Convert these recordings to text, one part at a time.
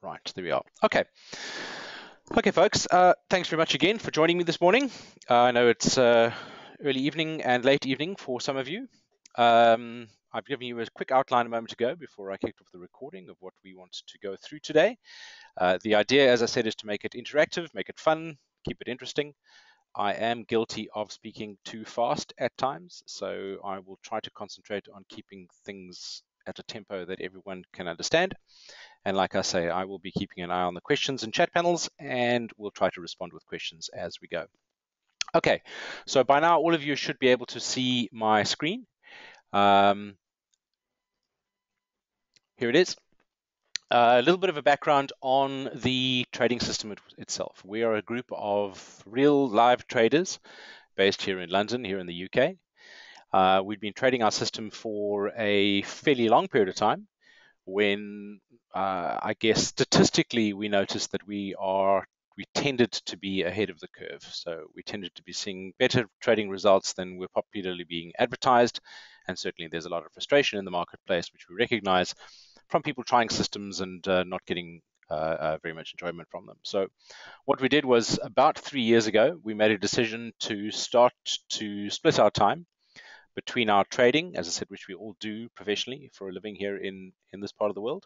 Right, there we are. Okay. Okay, folks. Thanks very much again for joining me this morning. I know it's early evening and late evening for some of you. I've given you a quick outline a moment ago before I kicked off the recording of what we want to go through today. The idea, as I said, is to make it interactive, make it fun, keep it interesting. I am guilty of speaking too fast at times, so I will try to concentrate on keeping things at a tempo that everyone can understand. And like I say, I will be keeping an eye on the questions and chat panels, and we'll try to respond with questions as we go. Okay, so by now all of you should be able to see my screen. Here it is. A little bit of a background on the trading system itself. We are a group of real live traders based here in London, here in the UK. We've been trading our system for a fairly long period of time when I guess statistically we noticed that we tended to be ahead of the curve. So we tended to be seeing better trading results than were popularly being advertised. And certainly there's a lot of frustration in the marketplace, which we recognize from people trying systems and not getting very much enjoyment from them. So what we did was about 3 years ago, we made a decision to start to split our time between our trading, as I said, which we all do professionally for a living here in this part of the world,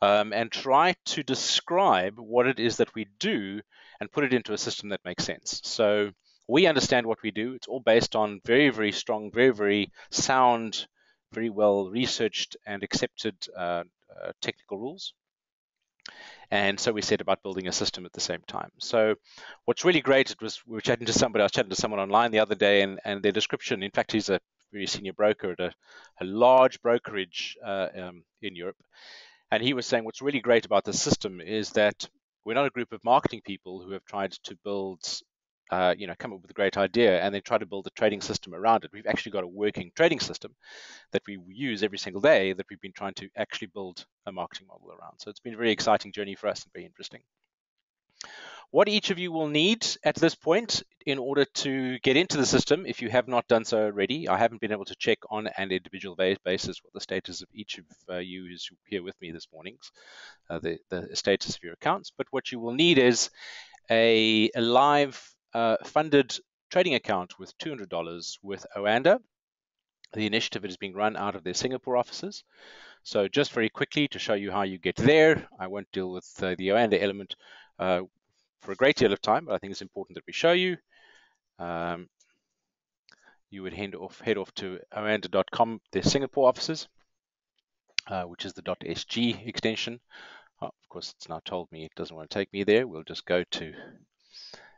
and try to describe what it is that we do and put it into a system that makes sense. So we understand what we do. It's all based on very, very strong, very, very sound, very well researched and accepted technical rules. And so we set about building a system at the same time. So what's really great, we were chatting to somebody, I was chatting to someone online the other day, and their description, in fact, he's a very senior broker at a large brokerage in Europe. And he was saying what's really great about the system is that we're not a group of marketing people who have tried to build, come up with a great idea and then try to build a trading system around it. We've actually got a working trading system that we use every single day that we've been trying to actually build a marketing model around. So it's been a very exciting journey for us and very interesting. What each of you will need at this point in order to get into the system, if you have not done so already, I haven't been able to check on an individual basis what the status of each of you who's here with me this morning, the status of your accounts. But what you will need is a live funded trading account with $200 with Oanda. The initiative is being run out of their Singapore offices. So just very quickly to show you how you get there, I won't deal with the Oanda element for a great deal of time, but I think it's important that we show you. You would head off to oanda.com, their Singapore offices, which is the .sg extension. Oh, of course, it's now told me it doesn't want to take me there. We'll just go to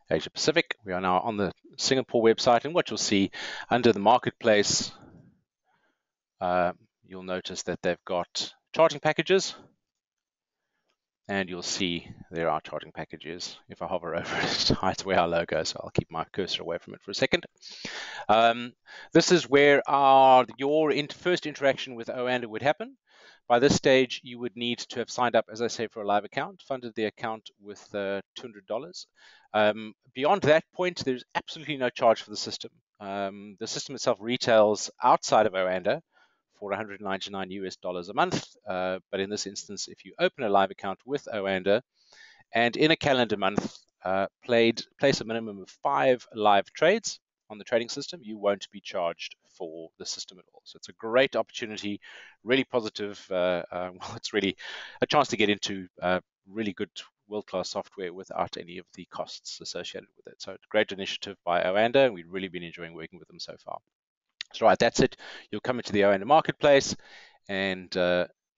Asia Pacific. We are now on the Singapore website, and what you'll see under the marketplace, you'll notice that they've got charting packages, and you'll see there are charting packages. If I hover over it, it hides away our logo, so I'll keep my cursor away from it for a second. This is where your first interaction with Oanda would happen. By this stage, you would need to have signed up, as I say, for a live account, funded the account with $200. Beyond that point, there's absolutely no charge for the system. The system itself retails outside of Oanda for $199 a month. But in this instance, if you open a live account with Oanda and in a calendar month place a minimum of 5 live trades on the trading system, you won't be charged for the system at all. So it's a great opportunity, really positive. Well, it's really a chance to get into really good world-class software without any of the costs associated with it. So it's a great initiative by Oanda, and we've really been enjoying working with them so far. So right, that's it. You'll come into the Oanda marketplace, and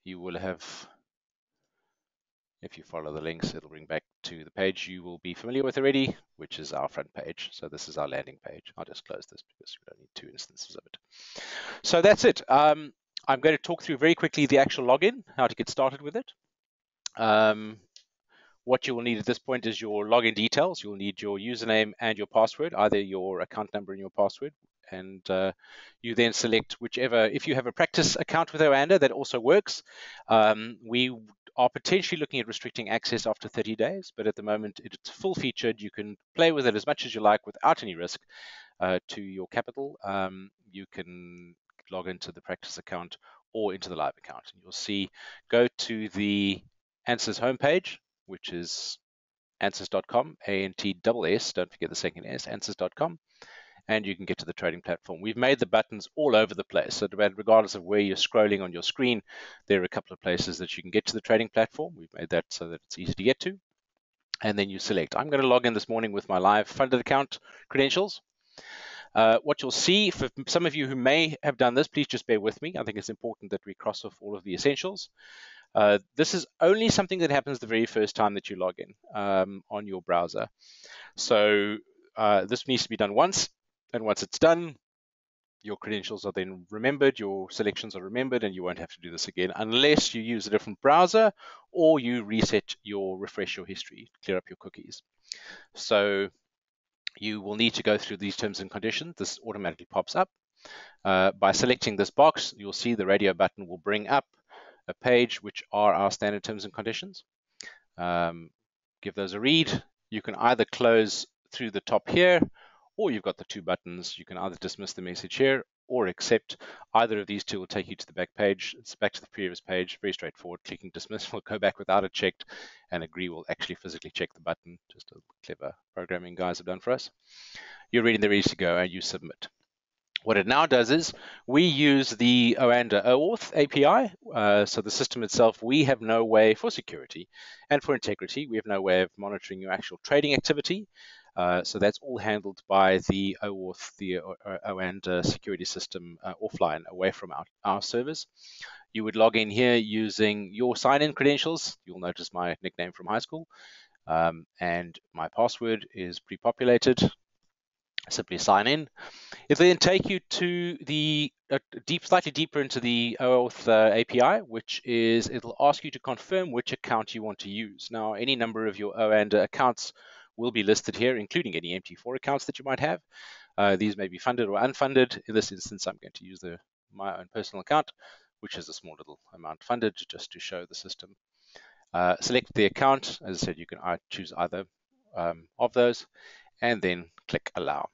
you will have, if you follow the links, it'll bring back to the page you will be familiar with already, which is our front page. So this is our landing page. I'll just close this because we don't need 2 instances of it. So that's it. I'm going to talk through very quickly the actual login, how to get started with it. What you will need at this point is your login details. You'll need your username and your password, either your account number and your password. And you then select whichever. If you have a practice account with Oanda, that also works. We are potentially looking at restricting access after 30 days, but at the moment it's full featured. You can play with it as much as you like without any risk to your capital. You can log into the practice account or into the live account. And you'll see, go to the ANTSSYS homepage, which is ANTSSYS.com, ANTSS, don't forget the second S, ANTSSYS.com, and you can get to the trading platform. We've made the buttons all over the place, so regardless of where you're scrolling on your screen, there are a couple of places that you can get to the trading platform. We've made that so that it's easy to get to. And then you select. I'm going to log in this morning with my live funded account credentials. What you'll see, for some of you who may have done this, please just bear with me. I think it's important that we cross off all of the essentials. This is only something that happens the very first time that you log in on your browser. So this needs to be done once, and once it's done, your credentials are then remembered, your selections are remembered, and you won't have to do this again unless you use a different browser or you refresh your history, clear up your cookies. So you will need to go through these terms and conditions. This automatically pops up. By selecting this box, you'll see the radio button will bring up a page which are our standard terms and conditions. Give those a read. You can either close through the top here, or you've got the two buttons. You can either dismiss the message here or accept. Either of these two will take you to the back page. It's back to the previous page. Very straightforward. Clicking dismiss will go back without it checked, and agree will actually physically check the button. Just a clever programming guys have done for us. You're ready to go, and you submit. What it now does is we use the OANDA OAuth API. So the system itself, we have no way, for security and for integrity, we have no way of monitoring your actual trading activity. So that's all handled by the OAuth, the OANDA security system offline, away from our servers. You would log in here using your sign-in credentials. You'll notice my nickname from high school. And my password is pre-populated. Simply sign in. It'll then take you to the slightly deeper into the OAuth API, which is it'll ask you to confirm which account you want to use. Now, any number of your OANDA accounts will be listed here, including any MT4 accounts that you might have. These may be funded or unfunded. In this instance, I'm going to use my own personal account, which is a small little amount funded, just to show the system. Select the account. As I said, you can choose either of those, and then click allow.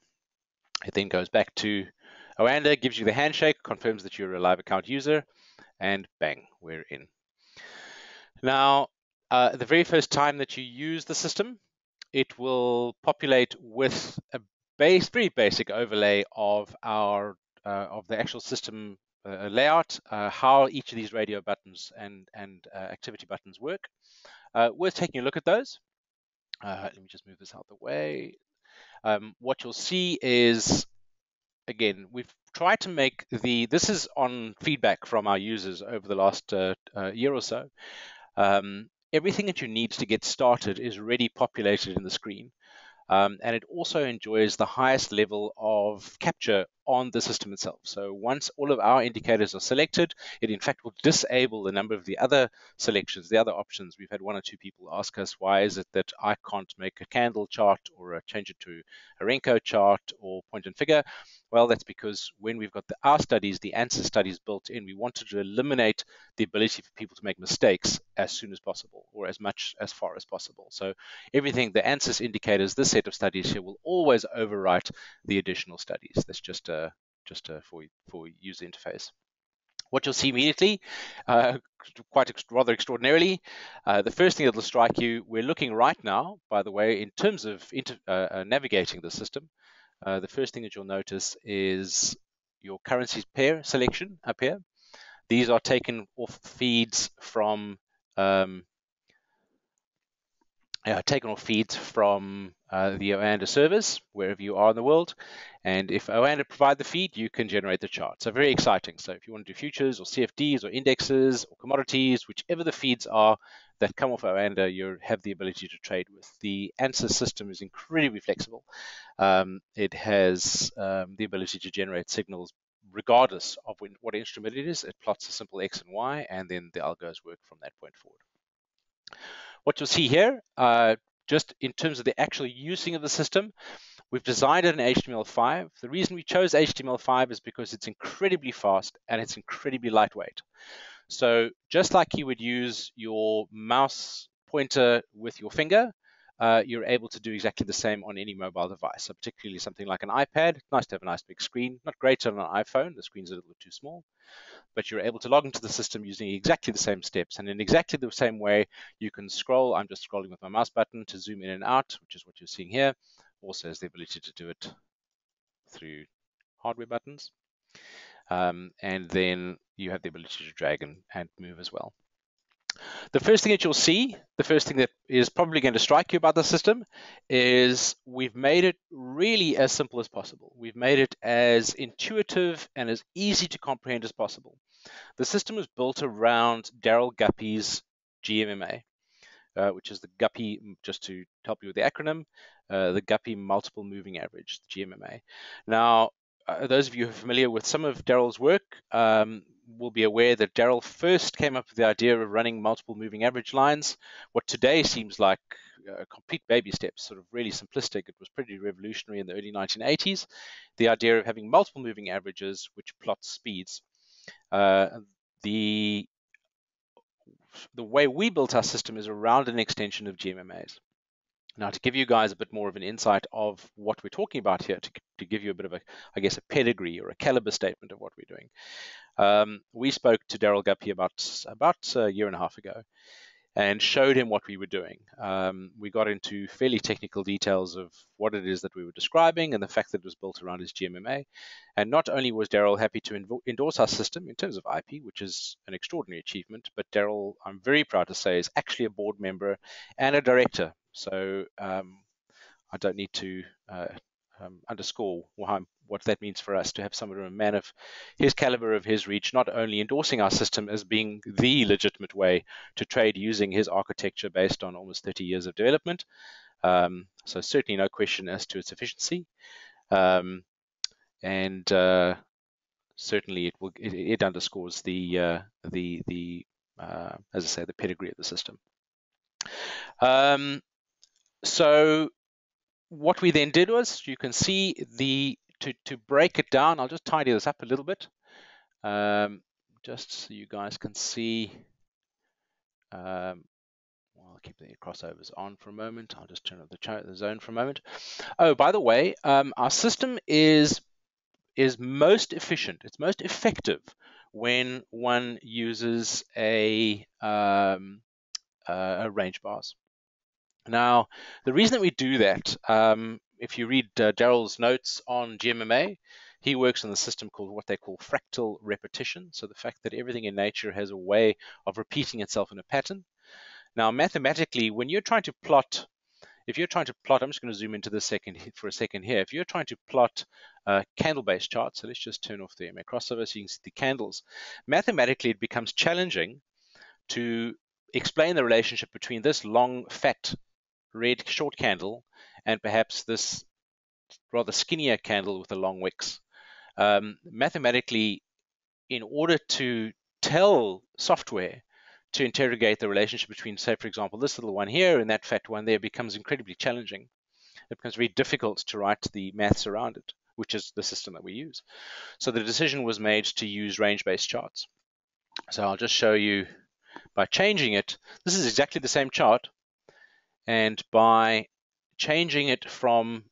It then goes back to OANDA, gives you the handshake, confirms that you're a live account user, and bang, we're in. Now, the very first time that you use the system, it will populate with a very basic overlay of of the actual system layout, how each of these radio buttons and activity buttons work. Worth taking a look at those. Let me just move this out of the way. What you'll see is, again, we've tried to make this is on feedback from our users over the last year or so. Everything that you need to get started is already populated in the screen. And it also enjoys the highest level of capture on the system itself. So once all of our indicators are selected, it in fact will disable a number of the other selections, the other options. We've had one or two people ask us, why is it that I can't make a candle chart or change it to a Renko chart or point and figure? Well, that's because when we've got our studies, the ANTSSYS studies built in, we wanted to eliminate the ability for people to make mistakes as soon as possible, or as far as possible. So everything, the ANTSSYS indicators, this set of studies here will always overwrite the additional studies. That's just for user interface. What you'll see immediately, rather extraordinarily, the first thing that will strike you, we're looking right now, by the way, in terms of navigating the system, the first thing that you'll notice is your currencies pair selection up here. These are taken off feeds from the OANDA servers, wherever you are in the world. And if OANDA provide the feed, you can generate the chart. So very exciting. So if you want to do futures or CFDs or indexes or commodities, whichever the feeds are that come off OANDA, you have the ability to trade with. The ANTSSYS system is incredibly flexible. It has the ability to generate signals regardless of what instrument it is. It plots a simple X and Y, and then the algos work from that point forward. What you'll see here, just in terms of the actual using of the system, we've designed it in HTML5. The reason we chose HTML5 is because it's incredibly fast and it's incredibly lightweight. So just like you would use your mouse pointer with your finger, you're able to do exactly the same on any mobile device. So particularly something like an iPad, nice to have a nice big screen, not great on an iPhone, the screen's a little bit too small, but you're able to log into the system using exactly the same steps. And in exactly the same way, you can scroll. I'm just scrolling with my mouse button to zoom in and out, which is what you're seeing here. Also has the ability to do it through hardware buttons. And then you have the ability to drag and move as well. The first thing that you'll see, the first thing that is probably going to strike you about the system is we've made it really as simple as possible. We've made it as intuitive and as easy to comprehend as possible. The system is built around Daryl Guppy's GMMA, which is the Guppy, just to help you with the acronym, the Guppy Multiple Moving Average, the GMMA. Now, those of you who are familiar with some of Daryl's work will be aware that Daryl first came up with the idea of running multiple moving average lines. What today seems like complete baby steps, sort of really simplistic. It was pretty revolutionary in the early 1980s. The idea of having multiple moving averages which plot speeds. The way we built our system is around an extension of GMMAs. Now, to give you guys a bit more of an insight of what we're talking about here, to give you a bit of a, I guess, a pedigree or a caliber statement of what we're doing, we spoke to Daryl Guppy about a year and a half ago and showed him what we were doing. We got into fairly technical details of what it is that we were describing and the fact that it was built around his GMMA. And not only was Daryl happy to endorse our system in terms of IP, which is an extraordinary achievement, but Daryl, I'm very proud to say, is actually a board member and a director. So I don't need to underscore what that means for us to have someone, a man of his caliber, of his reach, not only endorsing our system as being the legitimate way to trade using his architecture based on almost 30 years of development. So certainly no question as to its efficiency. And certainly it underscores the as I say, the pedigree of the system. So what we then did was, you can see to break it down, I'll just tidy this up a little bit, just so you guys can see. I'll keep the crossovers on for a moment. I'll just turn off the zone for a moment. Oh, by the way, our system is most efficient. It's most effective when one uses a range bars. Now, the reason that we do that, if you read Daryl's notes on GMMA, he works on a system called what they call fractal repetition. So the fact that everything in nature has a way of repeating itself in a pattern. Now, mathematically, when you're trying to plot, I'm just going to zoom into this for a second here. If you're trying to plot candle-based charts, so let's just turn off the MA crossover so you can see the candles. Mathematically, it becomes challenging to explain the relationship between this long, fat, red short candle and perhaps this rather skinnier candle with the long wicks. Mathematically, in order to tell software to interrogate the relationship between, say, for example, this little one here and that fat one there, becomes incredibly challenging. It becomes very difficult to write the maths around it, which is the system that we use. So the decision was made to use range-based charts. So I'll just show you by changing it. This is exactly the same chart, and by changing it from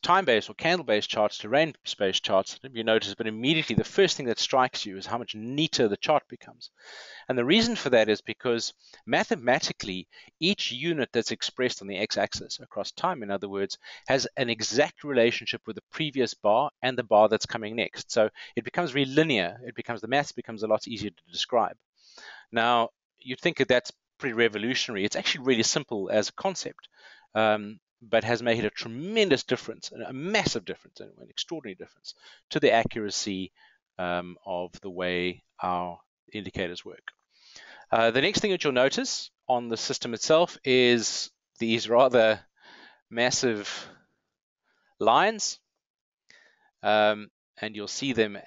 time-based or candle-based charts to range-based charts, you notice, but immediately the first thing that strikes you is how much neater the chart becomes. And the reason for that is because mathematically, each unit that's expressed on the x-axis across time, in other words, has an exact relationship with the previous bar and the bar that's coming next. So it becomes really linear. The maths becomes a lot easier to describe. Now, you'd think that that's pretty revolutionary. It's actually really simple as a concept, but has made a tremendous difference, a massive difference, an extraordinary difference to the accuracy of the way our indicators work. The next thing that you'll notice on the system itself is these rather massive lines, and you'll see them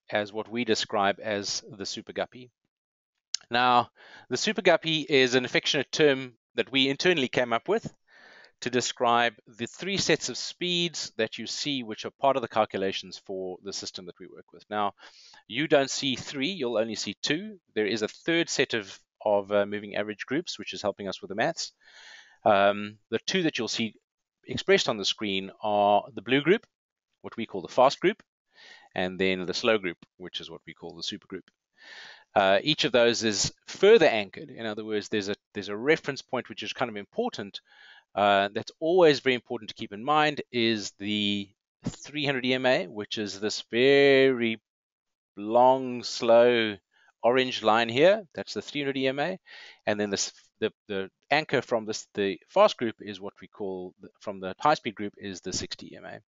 as what we describe as the super guppy. Now, the super guppy is an affectionate term that we internally came up with to describe the three sets of speeds that you see, which are part of the calculations for the system that we work with. Now, you don't see three, you'll only see two. There is a third set of moving average groups, which is helping us with the maths. The two that you'll see expressed on the screen are the blue group, what we call the fast group, and then the slow group, which is what we call the super group. Each of those is further anchored. In other words, there's a reference point which is kind of important. That's always very important to keep in mind is the 300 EMA, which is this very long, slow orange line here. That's the 300 EMA, and then the anchor from the fast group is what we call from the high-speed group is the 60 EMA.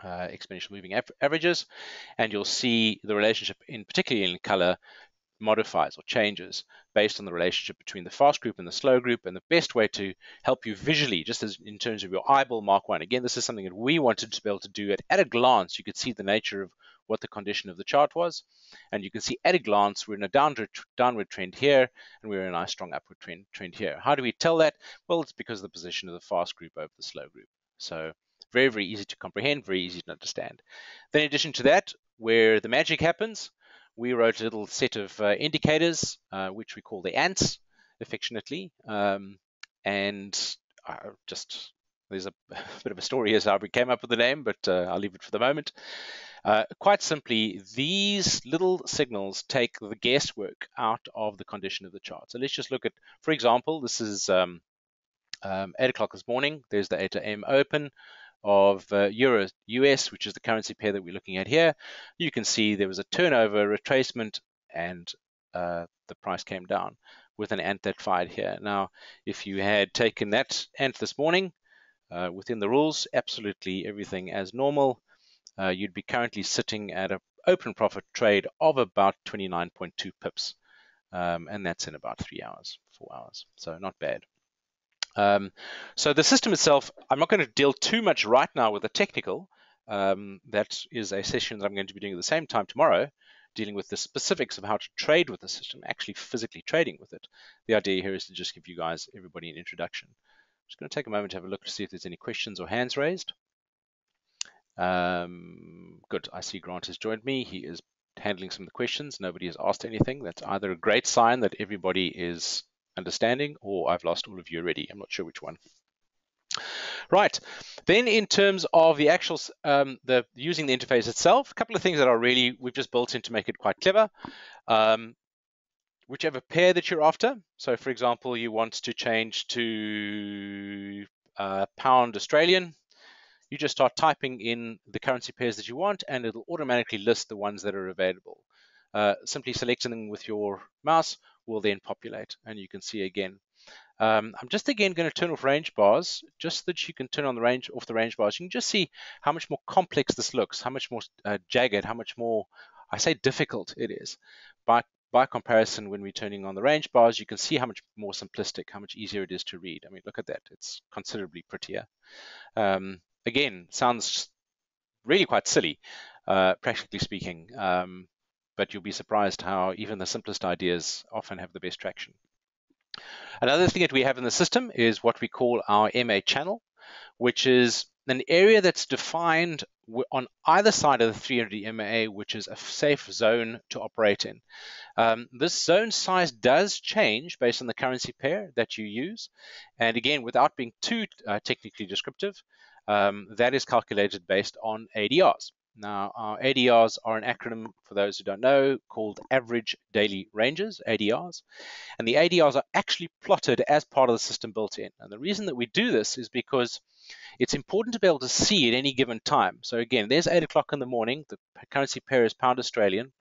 Exponential moving averages, and you'll see the relationship particularly in color modifies or changes based on the relationship between the fast group and the slow group. And the best way to help you visually, just as in terms of your eyeball mark one, again, this is something that we wanted to be able to do at a glance. You could see the nature of what the condition of the chart was, and you can see at a glance we're in a downward trend here, and we're in a nice strong upward trend here. How do we tell that? Well, it's because of the position of the fast group over the slow group. So very, very easy to comprehend, very easy to understand. Then in addition to that, where the magic happens, we wrote a little set of indicators, which we call the ANTS, affectionately. And there's a bit of a story as how we came up with the name, but I'll leave it for the moment. Quite simply, these little signals take the guesswork out of the condition of the chart. So let's just look at, for example, this is 8 o'clock this morning. There's the 8 a.m. open of Euro US, which is the currency pair that we're looking at here. You can see there was a turnover retracement, and the price came down with an ant that fired here. Now, if you had taken that ant this morning within the rules, absolutely everything as normal, you'd be currently sitting at an open profit trade of about 29.2 pips, and that's in about 4 hours, so not bad. So the system itself, I'm not going to deal too much right now with the technical. That is a session that I'm going to be doing at the same time tomorrow, dealing with the specifics of how to trade with the system, actually physically trading with it. The idea here is to just give you guys, everybody, an introduction. I'm just going to take a moment to have a look to see if there's any questions or hands raised. Good, I see Grant has joined me. He is handling some of the questions. Nobody has asked anything. That's either a great sign that everybody is understanding, or I've lost all of you already. I'm not sure which one. Right, then in terms of the actual using the interface itself, a couple of things that are really we've just built in to make it quite clever. Whichever pair that you're after, so for example you want to change to pound Australian, you just start typing in the currency pairs that you want, and it'll automatically list the ones that are available. Simply selecting them with your mouse will then populate, and you can see again. I'm just again going to turn off range bars, just so that you can turn on off the range bars. You can just see how much more complex this looks, how much more jagged, how much more, I say difficult it is. By comparison, when we're turning on the range bars, you can see how much more simplistic, how much easier it is to read. I mean, look at that. It's considerably prettier. Again, sounds really quite silly, practically speaking, but you'll be surprised how even the simplest ideas often have the best traction. Another thing that we have in the system is what we call our MA channel, which is an area that's defined on either side of the 300 MA, which is a safe zone to operate in. This zone size does change based on the currency pair that you use. And again, without being too technically descriptive, that is calculated based on ADRs. Now, our ADRs are an acronym, for those who don't know, called Average Daily Ranges, ADRs. And the ADRs are actually plotted as part of the system built in. And the reason that we do this is because it's important to be able to see at any given time. So again, there's 8 o'clock in the morning. The currency pair is pound Australian.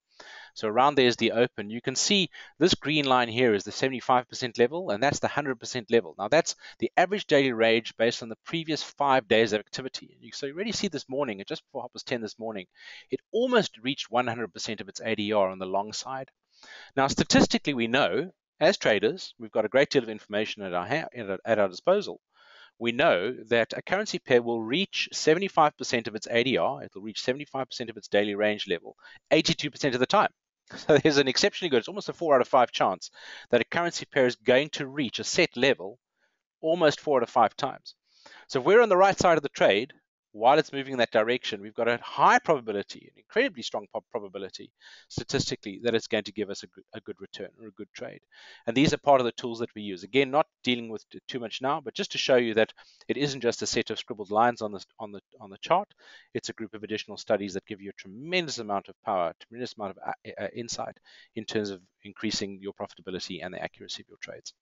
So around there is the open. You can see this green line here is the 75% level, and that's the 100% level. Now that's the average daily range based on the previous 5 days of activity. So you already see this morning, just before 10 this morning, it almost reached 100% of its ADR on the long side. Now statistically, we know as traders, we've got a great deal of information at our disposal. We know that a currency pair will reach 75% of its ADR. It'll reach 75% of its daily range level 82% of the time. So there's an exceptionally good, it's almost a 4 out of 5 chance that a currency pair is going to reach a set level almost 4 out of 5 times. So if we're on the right side of the trade, while it's moving in that direction, we've got a high probability, an incredibly strong probability statistically that it's going to give us a good return or a good trade. And these are part of the tools that we use. Again, not dealing with too much now, but just to show you that it isn't just a set of scribbled lines on the chart. It's a group of additional studies that give you a tremendous amount of power, tremendous amount of insight in terms of increasing your profitability and the accuracy of your trades.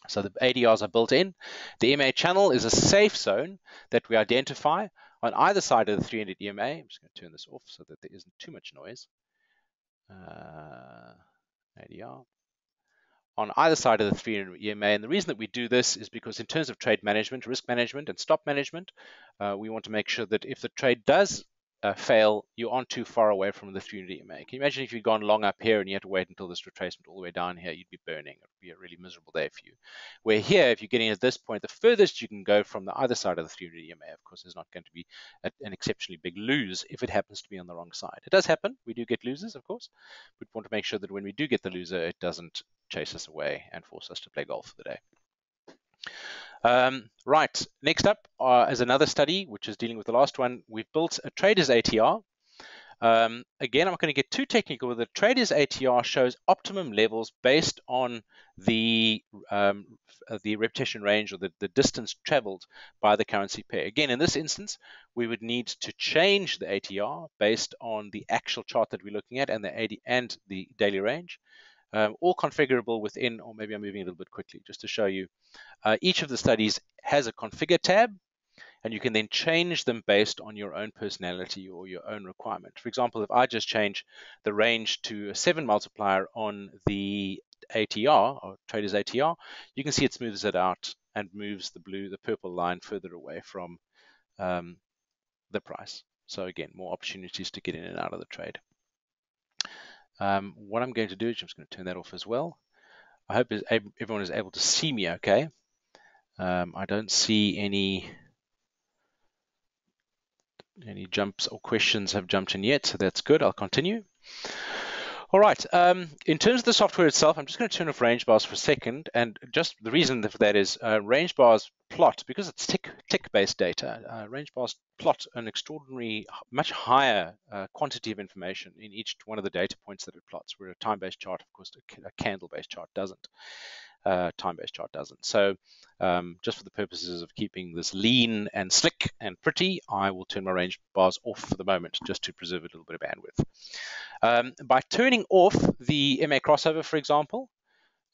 So the ADRs are built in. The EMA channel is a safe zone that we identify on either side of the 300 EMA. I'm just going to turn this off so that there isn't too much noise. ADR. On either side of the 300 EMA. And the reason that we do this is because in terms of trade management, risk management, and stop management, we want to make sure that if the trade does fail, you aren't too far away from the 300 EMA. Can you imagine if you'd gone long up here and you had to wait until this retracement all the way down here? You'd be burning. It would be a really miserable day for you. Where here, if you're getting at this point, the furthest you can go from the either side of the 300 EMA, of course, is not going to be an exceptionally big lose if it happens to be on the wrong side. It does happen. We do get losers, of course. We want to make sure that when we do get the loser, it doesn't chase us away and force us to play golf for the day. Right, next up is another study, which is dealing with the last one. We've built a trader's ATR. Again, I'm not going to get too technical, but the trader's ATR shows optimum levels based on the repetition range or the distance traveled by the currency pair. Again, in this instance, we would need to change the ATR based on the actual chart that we're looking at and the daily range. All configurable within, or maybe I'm moving a little bit quickly just to show you. Each of the studies has a configure tab, and you can then change them based on your own personality or your own requirement. For example, if I just change the range to a 7 multiplier on the ATR, or trader's ATR, you can see it smooths it out and moves the purple line further away from the price. So again, more opportunities to get in and out of the trade. What I'm going to do is I'm just going to turn that off as well. I hope everyone is able to see me okay. I don't see any jumps or questions have jumped in yet, so that's good. I'll continue. All right. In terms of the software itself, I'm just going to turn off range bars for a second, and just the reason for that is range bars plot, because it's tick-based data. Range bars plot an extraordinary, much higher quantity of information in each one of the data points that it plots. Where a time-based chart, of course, a candle-based chart doesn't. Time-based chart doesn't. So just for the purposes of keeping this lean and slick and pretty, I will turn my range bars off for the moment just to preserve a little bit of bandwidth. By turning off the MA crossover, for example,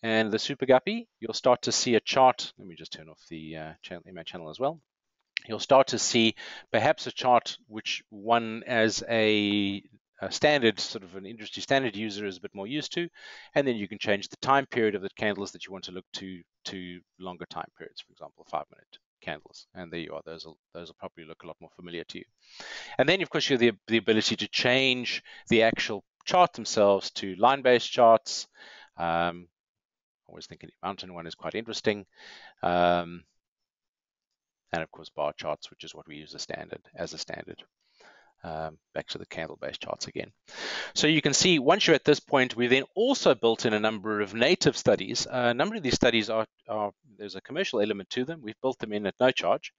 and the Super Guppy, you'll start to see a chart. Let me just turn off the MA channel as well. You'll start to see perhaps a chart which one as a standard, sort of an industry standard user is a bit more used to, and then you can change the time period of the candles that you want to look to longer time periods, for example, 5-minute candles, and there you are. Those will probably look a lot more familiar to you. And then, of course, you have the ability to change the actual chart themselves to line-based charts. Always thinking the mountain one is quite interesting. And of course, bar charts, which is what we use as a standard. Back to the candle-based charts again. So you can see once you're at this point, we then also built in a number of native studies. A number of these studies there's a commercial element to them. We've built them in at no charge.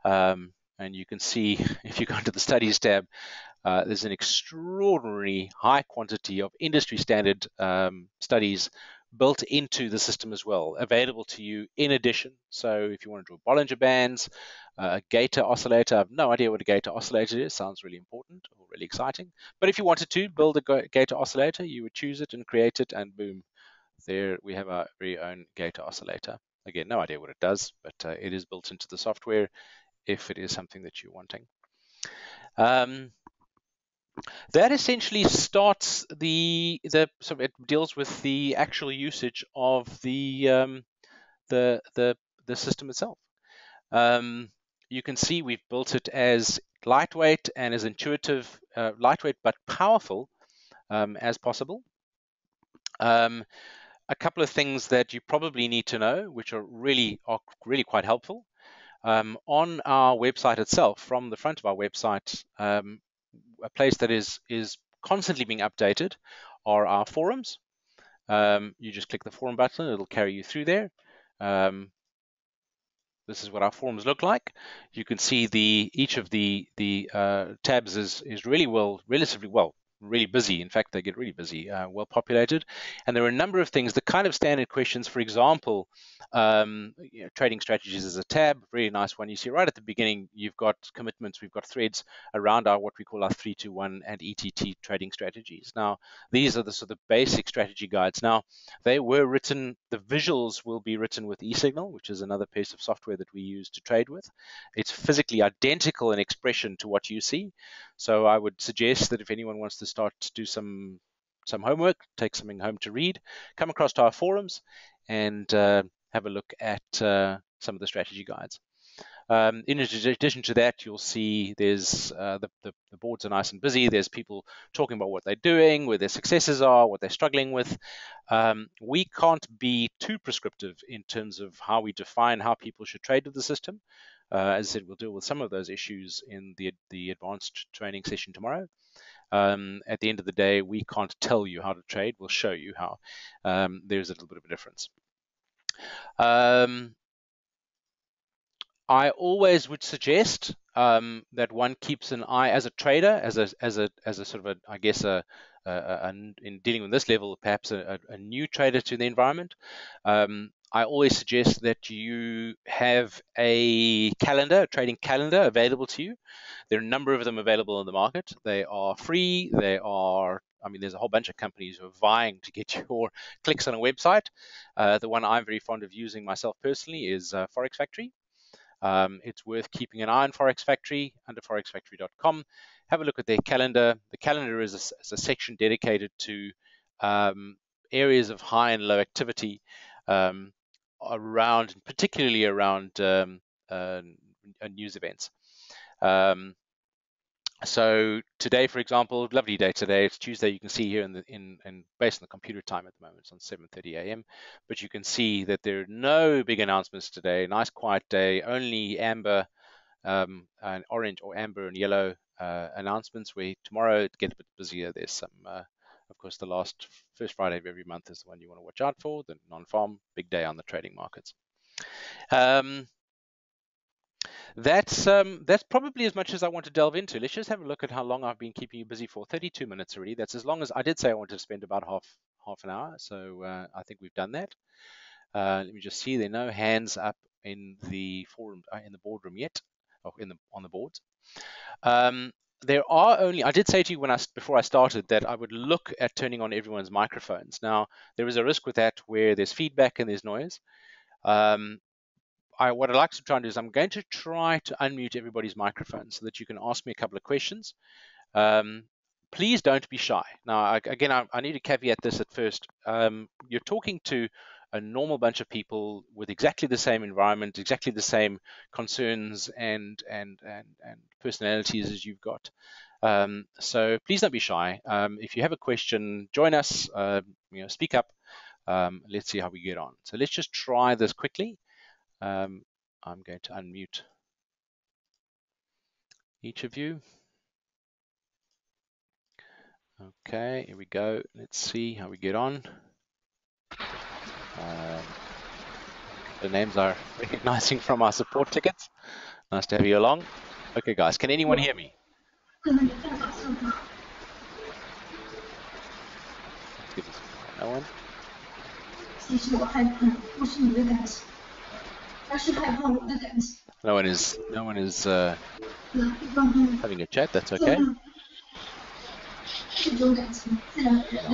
And you can see, if you go into the studies tab, there's an extraordinary high quantity of industry standard studies built into the system as well, available to you in addition. So if you want to draw Bollinger Bands, a Gator oscillator, I have no idea what a Gator oscillator is, sounds really important or really exciting. But if you wanted to build a Gator oscillator, you would choose it and create it, and boom, there we have our very own Gator oscillator. Again, no idea what it does, but it is built into the software if it is something that you're wanting. That essentially starts so it deals with the actual usage of the system itself. You can see we've built it as lightweight and as intuitive, lightweight but powerful as possible. A couple of things that you probably need to know, which are really quite helpful. On our website itself, from the front of our website, a place that is constantly being updated are our forums. You just click the forum button, it'll carry you through there. The This is what our forums look like. You can see each of the tabs is really busy. In fact, they get really busy, well populated. And there are a number of things, the kind of standard questions, for example, trading strategies is a tab, really nice one. You see right at the beginning, you've got commitments, we've got threads around what we call our 3-to-1 and ETT trading strategies. Now, these are the sort of basic strategy guides. Now, they were written, the visuals will be written with eSignal, which is another piece of software that we use to trade with. It's physically identical in expression to what you see. So I would suggest that if anyone wants to start to do some homework, take something home to read, come across to our forums and have a look at some of the strategy guides. In addition to that, you'll see there's the boards are nice and busy. There's people talking about what they're doing, where their successes are, what they're struggling with. We can't be too prescriptive in terms of how we define how people should trade with the system. As I said, we'll deal with some of those issues in the advanced training session tomorrow. At the end of the day, we can't tell you how to trade. We'll show you how. There's a little bit of a difference. I always would suggest that one keeps an eye as a trader, as a sort of a, I guess in dealing with this level, perhaps a new trader to the environment. I always suggest that you have a calendar, a trading calendar available to you. There are a number of them available in the market. They are free. I mean, there's a whole bunch of companies who are vying to get your clicks on a website. The one I'm very fond of using myself personally is Forex Factory. It's worth keeping an eye on Forex Factory under forexfactory.com. Have a look at their calendar. The calendar is a section dedicated to areas of high and low activity particularly around news events. So today, for example, lovely day today. It's Tuesday. You can see here based on the computer time at the moment, it's on 7:30 a.m. But you can see that there are no big announcements today. Nice quiet day. Only amber and orange, or amber and yellow announcements. Where tomorrow it gets a bit busier. There's some, of course, the first Friday of every month is the one you want to watch out for. The non-farm, big day on the trading markets. That's probably as much as I want to delve into. Let's just have a look at how long I've been keeping you busy for. 32 minutes already. That's as long as I did say I wanted to spend about half an hour. So I think we've done that. Let me just see. There are no hands up in the forum, in the boardroom yet, or on the boards. There are only. I did say to you before I started that I would look at turning on everyone's microphones. Now there is a risk with that where there's feedback and there's noise. What I'd like to try and do is I'm going to try to unmute everybody's microphone so that you can ask me a couple of questions. Please don't be shy. Now, again, I need to caveat this at first. You're talking to a normal bunch of people with exactly the same environment, exactly the same concerns and personalities as you've got. So please don't be shy. If you have a question, join us. Speak up. Let's see how we get on. So let's just try this quickly. I'm going to unmute each of you. Okay, here we go. Let's see how we get on. The names are recognizing from our support tickets. Nice to have you along. Okay, guys, can anyone hear me? No one? No one is having a chat. That's okay. No, I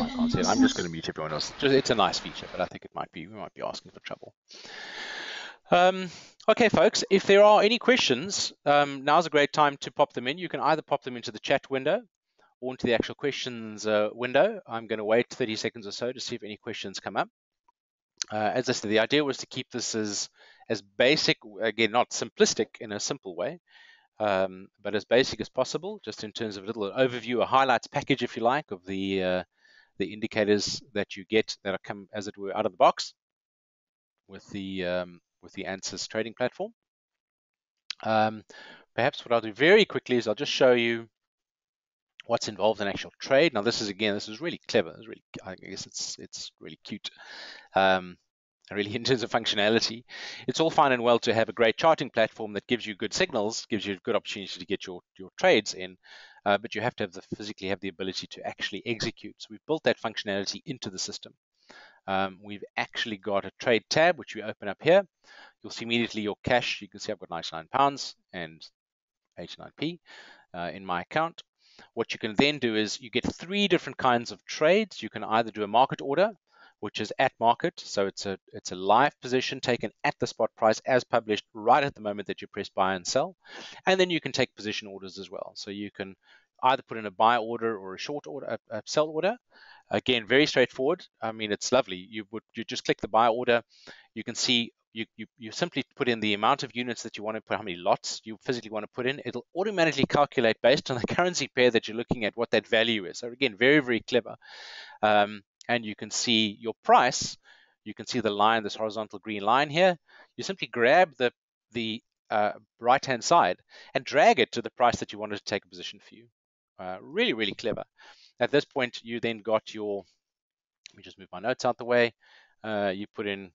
can't see it. I'm just going to mute everyone else. It's a nice feature, but I think we might be asking for trouble. Okay, folks, if there are any questions, now's a great time to pop them in. You can either pop them into the chat window or into the actual questions window. I'm going to wait 30 seconds or so to see if any questions come up. As I said, the idea was to keep this as basic, again, not simplistic in a simple way, but as basic as possible, just in terms of a little overview, a highlights package, if you like, of the indicators that you get that come, as it were, out of the box with the ANTSSYS trading platform. Perhaps what I'll do very quickly is I'll just show you what's involved in actual trade. Now, this is really clever. I guess it's really cute. really in terms of functionality. It's all fine and well to have a great charting platform that gives you good signals, gives you a good opportunity to get your trades in, but you have to have physically have the ability to actually execute. So we've built that functionality into the system. We've actually got a trade tab, which we open up here. You'll see immediately your cash. You can see I've got £99 and 89p in my account. What you can then do is you get 3 different kinds of trades. You can either do a market order, which is at market, so it's a live position taken at the spot price as published right at the moment that you press buy and sell. And then you can take position orders as well. So you can either put in a buy order or a short order, a sell order. Again, very straightforward. I mean, it's lovely. You just click the buy order. You can see you simply put in the amount of units that you want to put, how many lots you physically want to put in. It'll automatically calculate based on the currency pair that you're looking at what that value is. So again, very, very clever. And you can see your price. You can see the line, this horizontal green line here. You simply grab the right-hand side and drag it to the price that you wanted to take a position for you. Really, really clever. At this point, you then got your, let me just move my notes out the way. You put in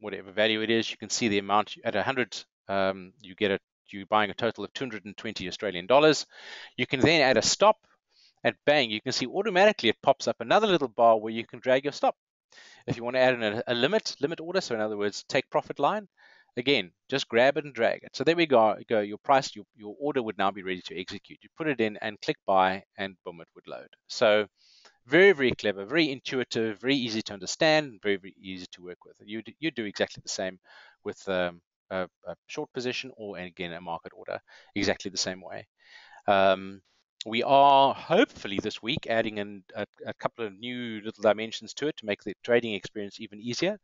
whatever value it is. You can see the amount at 100. You're buying a total of 220 Australian dollars. You can then add a stop, and bang, you can see automatically it pops up another little bar where you can drag your stop. If you want to add in a limit order, so in other words, take profit line, again, just grab it and drag it. So there we go. Your price, your order would now be ready to execute. You put it in and click buy, and boom, it would load. So very, very clever, very intuitive, very easy to understand, very, very easy to work with. You do exactly the same with a short position or, again, a market order, exactly the same way. We are hopefully this week adding in a couple of new little dimensions to it to make the trading experience even easier.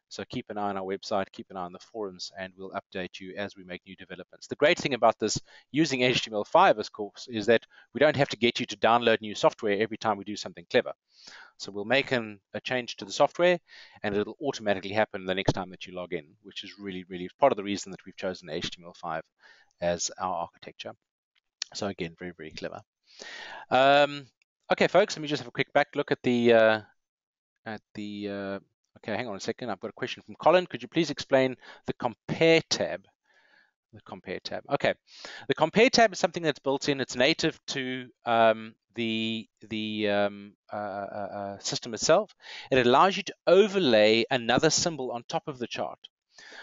So keep an eye on our website, keep an eye on the forums, and we'll update you as we make new developments. The great thing about this using HTML5, of course, is that we don't have to get you to download new software every time we do something clever. So we'll make a change to the software, and it'll automatically happen the next time that you log in, which is really, really part of the reason that we've chosen HTML5 as our architecture. So again, very, very clever. Okay, folks, let me just have a quick back look at the okay, hang on a second. I've got a question from Colin. Could you please explain the compare tab? The compare tab. Okay, the compare tab is something that's built in. It's native to the system itself. It allows you to overlay another symbol on top of the chart.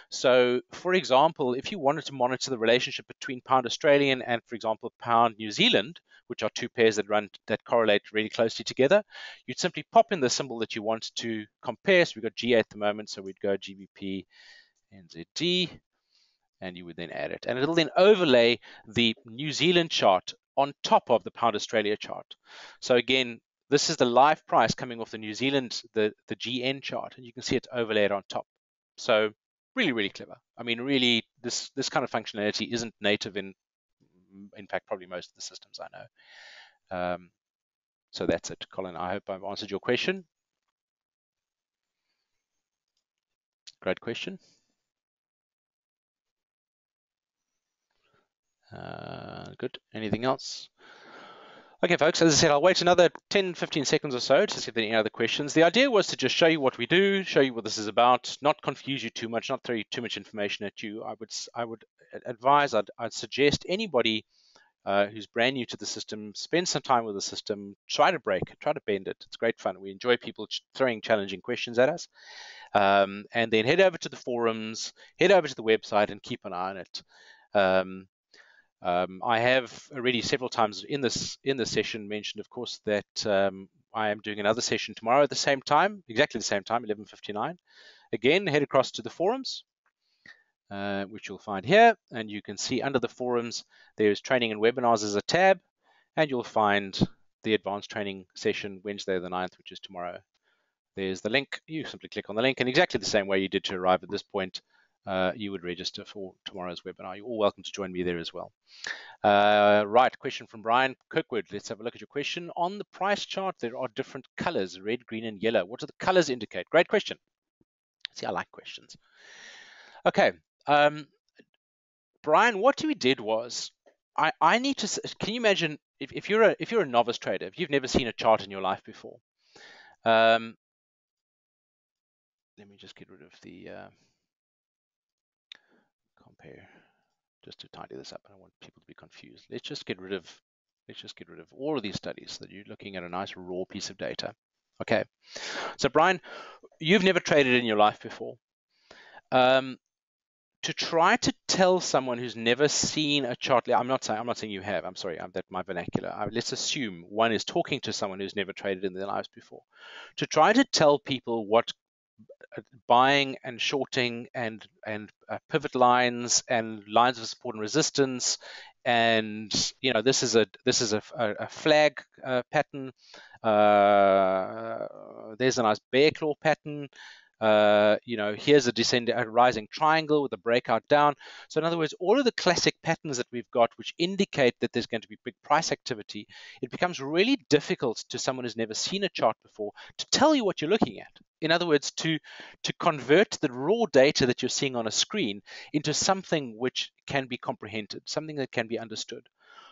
So, for example, if you wanted to monitor the relationship between pound Australian and, for example, pound New Zealand, which are 2 pairs that correlate really closely together, you'd simply pop in the symbol that you want to compare. So we've got GA at the moment, so we'd go GBP NZD, and you would then add it. And it'll then overlay the New Zealand chart on top of the pound Australia chart. So again, this is the live price coming off the New Zealand, the GN chart, and you can see it's overlaid on top. So really, really clever. I mean, really, this kind of functionality isn't native in fact, probably most of the systems I know. So that's it, Colin. I hope I've answered your question. Great question. Good. Anything else? Okay, folks, as I said, I'll wait another 10, 15 seconds or so to see if there are any other questions. The idea was to just show you what we do, show you what this is about, not confuse you too much, not throw you too much information at you. I would advise, I'd suggest anybody who's brand new to the system, spend some time with the system, try to break it, try to bend it. It's great fun. We enjoy people throwing challenging questions at us. And then head over to the forums, head over to the website, and keep an eye on it. I have already several times in this session mentioned, of course, that I am doing another session tomorrow at the same time, exactly the same time, 11:59. Again, head across to the forums, which you'll find here, and you can see under the forums there's training and webinars as a tab, and you'll find the advanced training session Wednesday the 9th, which is tomorrow. There's the link. You simply click on the link, and exactly the same way you did to arrive at this point, you would register for tomorrow's webinar. You're all welcome to join me there as well. Right, question from Brian Kirkwood. Let's have a look at your question. On the price chart, there are different colors, red, green, and yellow. What do the colors indicate? Great question. See, I like questions. Okay, Brian, what we did was, I need to, can you imagine if you're a novice trader, if you've never seen a chart in your life before, let me just get rid of the compare, just to tidy this up. I don't want people to be confused. Let's just get rid of all of these studies, so that you're looking at a nice raw piece of data. Okay, so Brian, you've never traded in your life before. To try to tell someone who's never seen a chart, I'm not saying you have. I'm sorry, that's my vernacular. Let's assume one is talking to someone who's never traded in their lives before. To try to tell people what buying and shorting and pivot lines and lines of support and resistance, and this is a flag pattern. There's a nice bear claw pattern. Here's a rising triangle with a breakout down. So in other words, all of the classic patterns that we've got, which indicate that there's going to be big price activity, it becomes really difficult to someone who's never seen a chart before to tell you what you're looking at. In other words, to convert the raw data that you're seeing on a screen into something which can be comprehended, something that can be understood.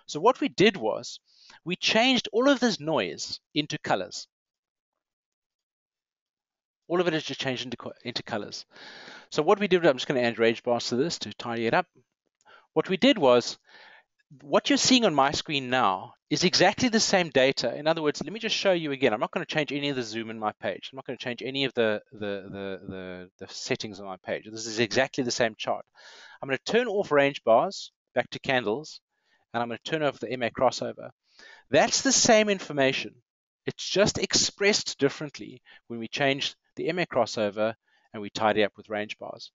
So what we did was we changed all of this noise into colors. All of it is just changed into colors. So what we did, I'm just going to add range bars to this to tidy it up. What we did was, what you're seeing on my screen now is exactly the same data. In other words, let me just show you again. I'm not going to change any of the zoom in my page. I'm not going to change any of the settings on my page. This is exactly the same chart. I'm going to turn off range bars, back to candles, and I'm going to turn off the MA crossover. That's the same information. It's just expressed differently when we change the MA crossover and we tidy up with range bars.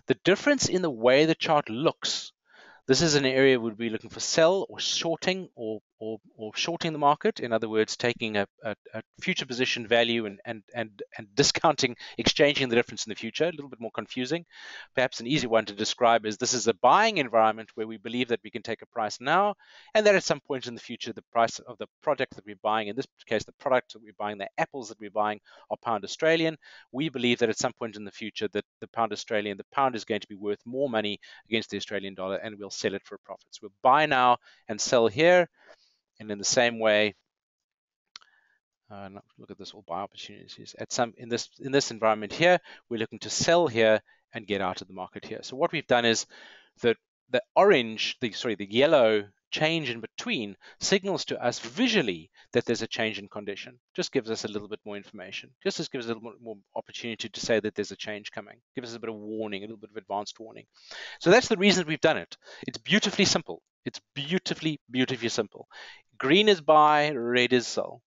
The difference in the way the chart looks, this is an area we'd be looking for sell or shorting or shorting the market. In other words, taking a future position value and discounting, exchanging the difference in the future. A little bit more confusing. Perhaps an easy one to describe is this is a buying environment where we believe that we can take a price now, and that at some point in the future, the price of the product that we're buying, in this case, the product that we're buying, the apples that we're buying are pound Australian. We believe that at some point in the future that the pound Australian, the pound is going to be worth more money against the Australian dollar, and we'll sell it for profits. We'll buy now and sell here. And in the same way, look at this, all buy opportunities. In this environment here, we're looking to sell here and get out of the market here. So what we've done is that the yellow change in between signals to us visually that there's a change in condition. Just gives us a little bit more information. Just gives us a little bit more opportunity to say that there's a change coming. Gives us a bit of warning, a little bit of advanced warning. So that's the reason we've done it. It's beautifully simple. It's beautifully, beautifully simple. Green is buy, red is sell.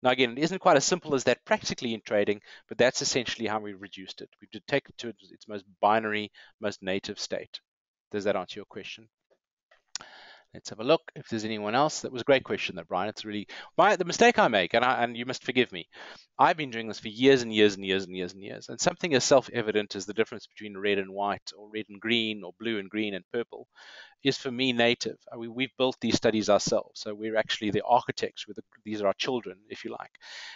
Now again, it isn't quite as simple as that practically in trading, but that's essentially how we reduced it. We did take it to its most binary, most native state. Does that answer your question? Let's have a look if there's anyone else. That was a great question, though, Brian. It's really the mistake I make, and you must forgive me. I've been doing this for years and years and years and years and years, and something as self-evident as the difference between red and white, or red and green, or blue and green and purple, is for me native. We've built these studies ourselves, so we're actually the architects. These are our children, if you like.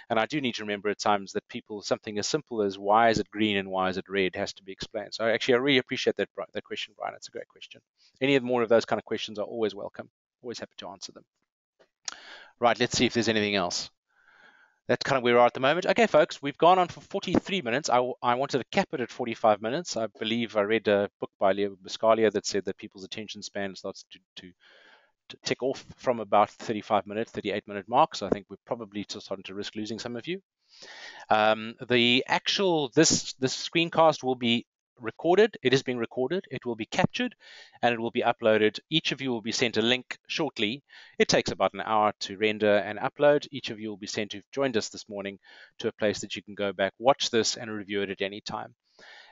And I do need to remember at times that something as simple as why is it green and why is it red has to be explained. So I really appreciate that question, Brian. It's a great question. Any more of those kind of questions are always welcome. Always happy to answer them. Right, let's see if there's anything else. That's kind of where we are at the moment. Okay, folks, we've gone on for 43 minutes. I wanted to cap it at 45 minutes. I believe I read a book by Leo Buscaglia that said that people's attention span starts to tick off from about 38 minute mark. So I think we're probably starting to risk losing some of you. This screencast will be recorded. It is being recorded. It will be captured and it will be uploaded. Each of you will be sent a link shortly. It takes about an hour to render and upload. Each of you will be sent, who've joined us this morning, to a place that you can go back, watch this and review it at any time.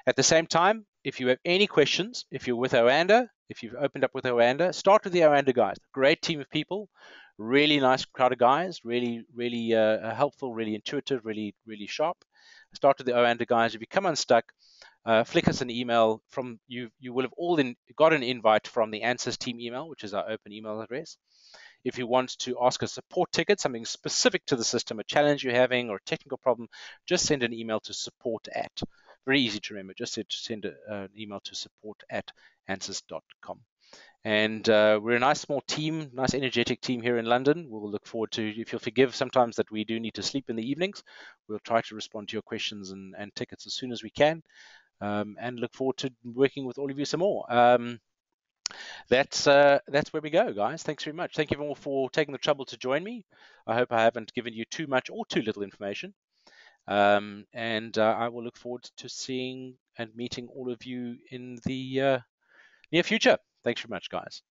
At the same time, if you have any questions, if you're with Oanda, if you've opened up with Oanda, start with the Oanda guys. Great team of people, really nice crowd of guys, really helpful, really intuitive, really sharp. Start with the Oanda guys. If you come unstuck, flick us an email from you. You will have all got an invite from the ANTSSYS team email, which is our open email address. If you want to ask a support ticket, something specific to the system, a challenge you're having or a technical problem, just send an email to support@. Very easy to remember. Just send an email to support@antsys.com. And we're a nice small team, nice energetic team here in London. We'll look forward to, if you'll forgive sometimes that we do need to sleep in the evenings, we'll try to respond to your questions and tickets as soon as we can, and look forward to working with all of you some more. That's where we go, guys. Thanks very much. Thank you all for taking the trouble to join me. I hope I haven't given you too much or too little information. And I will look forward to seeing and meeting all of you in the near future. Thanks very much, guys.